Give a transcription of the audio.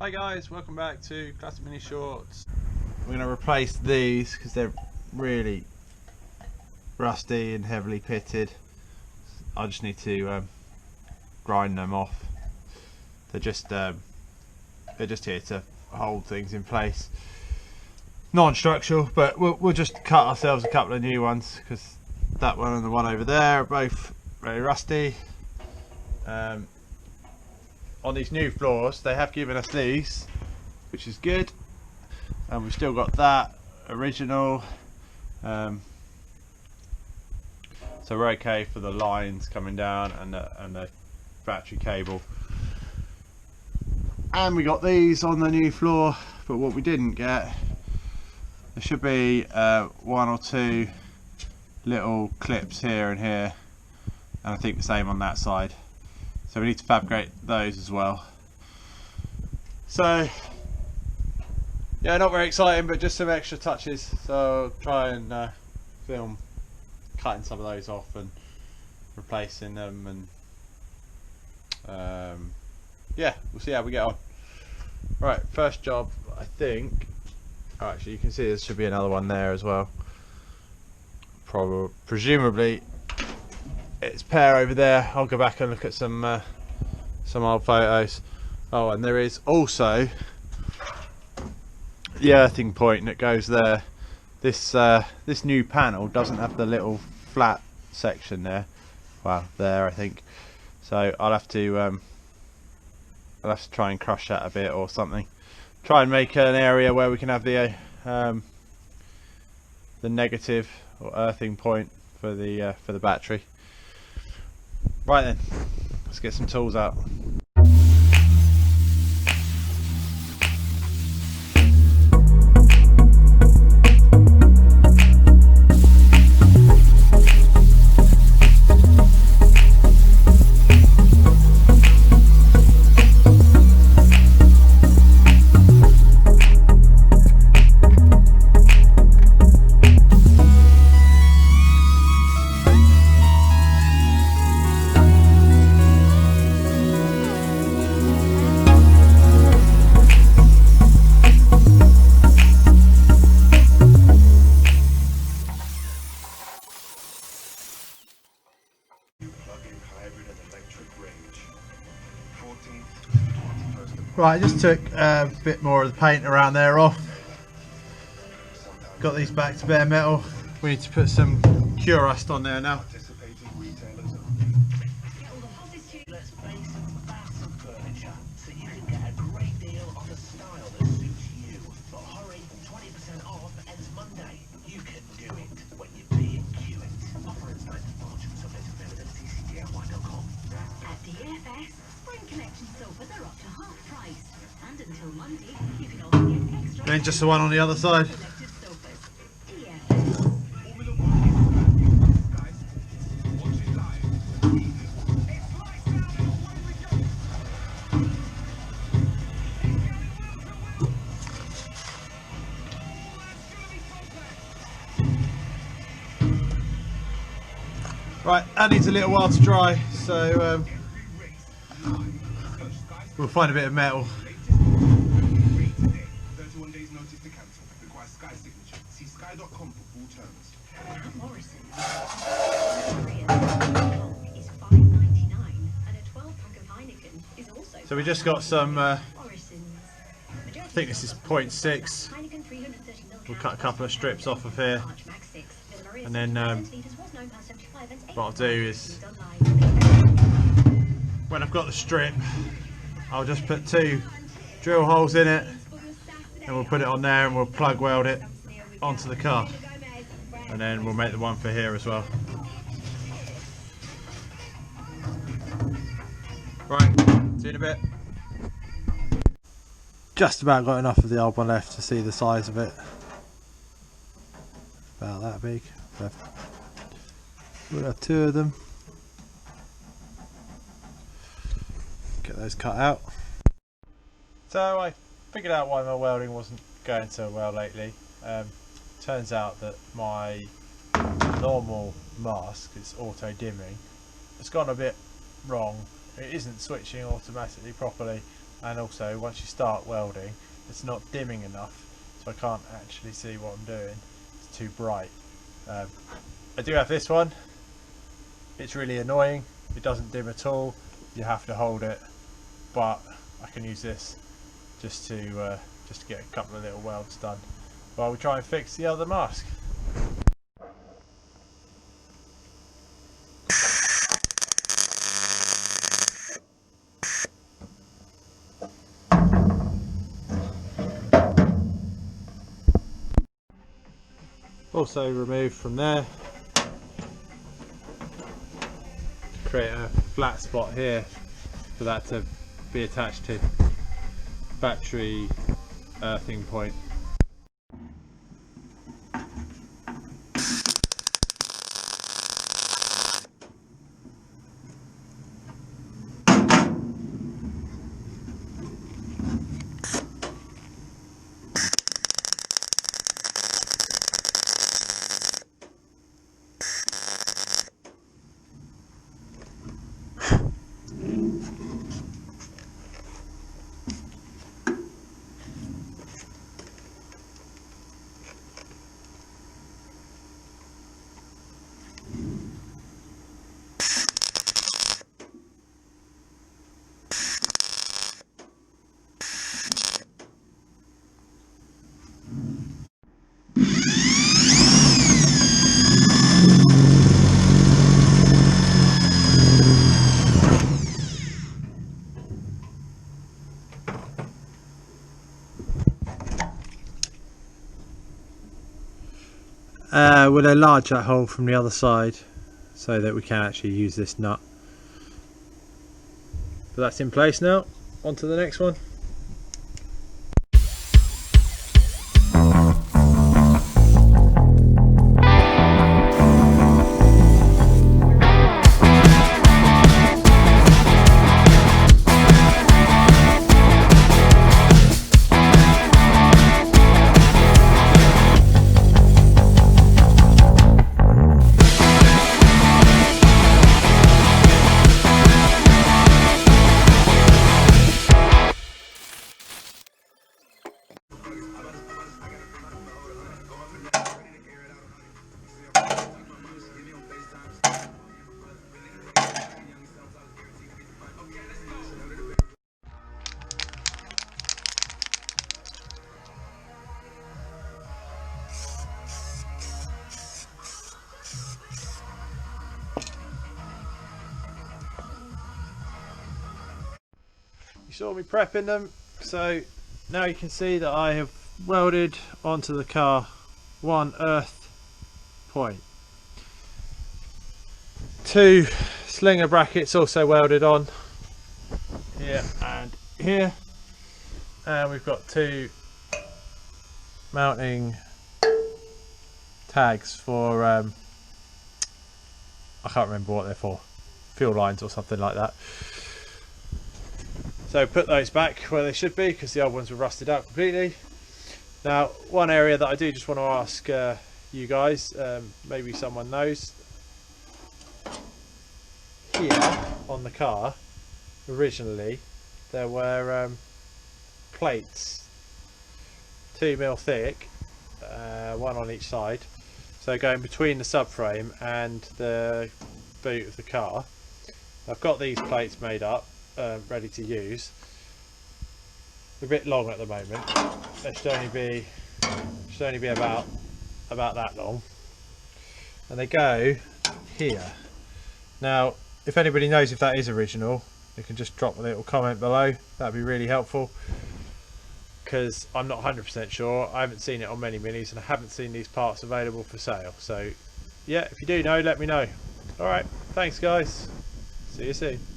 Hi guys, welcome back to Classic Mini Shorts. We're going to replace these because they're really rusty and heavily pitted. I just need to grind them off. They're just here to hold things in place. Non-structural, but we'll just cut ourselves a couple of new ones because that one and the one over there are both very rusty. On these new floors they have given us these, which is good, and we've still got that original, so we're okay for the lines coming down and the battery cable. And we got these on the new floor, but what we didn't get, there should be one or two little clips here and here, and I think the same on that side. So we need to fabricate those as well. So yeah, not very exciting, but just some extra touches. So I'll try and film cutting some of those off and replacing them, and yeah, we'll see how we get on. Right, first job, I think. Oh, actually, you can see there should be another one there as well. Presumably it's pair over there. I'll go back and look at some old photos. Oh, and there is also the earthing point that goes there. This new panel doesn't have the little flat section there. Well, there I think. So I'll have to try and crush that a bit or something. Try and make an area where we can have the negative or earthing point for the battery. Right then, let's get some tools out. Right, I just took a bit more of the paint around there off. Got these back to bare metal. We need to put some cure rust on there now. Then just the one on the other side. Right, that needs a little while to dry, so we'll find a bit of metal. So we just got some, I think this is 0.6. We'll cut a couple of strips off of here, and then what I'll do is, when I've got the strip, I'll just put 2 drill holes in it, and we'll put it on there and we'll plug weld it onto the car, and then we'll make the one for here as well. Right, see you in a bit. Just about got enough of the old one left to see the size of it. About that big. We'll have 2 of them. Get those cut out. So I figured out why my welding wasn't going so well lately. Turns out that my normal mask, it's auto dimming, it's gone a bit wrong. It isn't switching automatically properly, and also once you start welding it's not dimming enough, so I can't actually see what I'm doing. It's too bright. I do have this one. It's really annoying. It doesn't dim at all. You have to hold it, but I can use this just to get a couple of little welds done while we try and fix the other mask. Also remove from there to create a flat spot here for that to be attached to battery earthing point. We'll enlarge that hole from the other side so that we can actually use this nut. But that's in place now. On to the next one. You saw me prepping them, so now you can see that I have welded onto the car one earth point. Two slinger brackets also welded on here and here, and we've got two mounting tags for I can't remember what they're for, fuel lines or something like that. So put those back where they should be because the old ones were rusted out completely. Now, one area that I do just want to ask you guys, maybe someone knows. Here on the car, originally, there were plates, 2mm thick, one on each side. So going between the subframe and the boot of the car. I've got these plates made up. Ready to use. They're a bit long at the moment. They should only be about that long, and they go here. Now, if anybody knows if that is original, you can just drop a little comment below. That'd be really helpful, because I'm not 100% sure. I haven't seen it on many minis, and I haven't seen these parts available for sale. So, yeah, if you do know, let me know. All right, thanks guys. See you soon.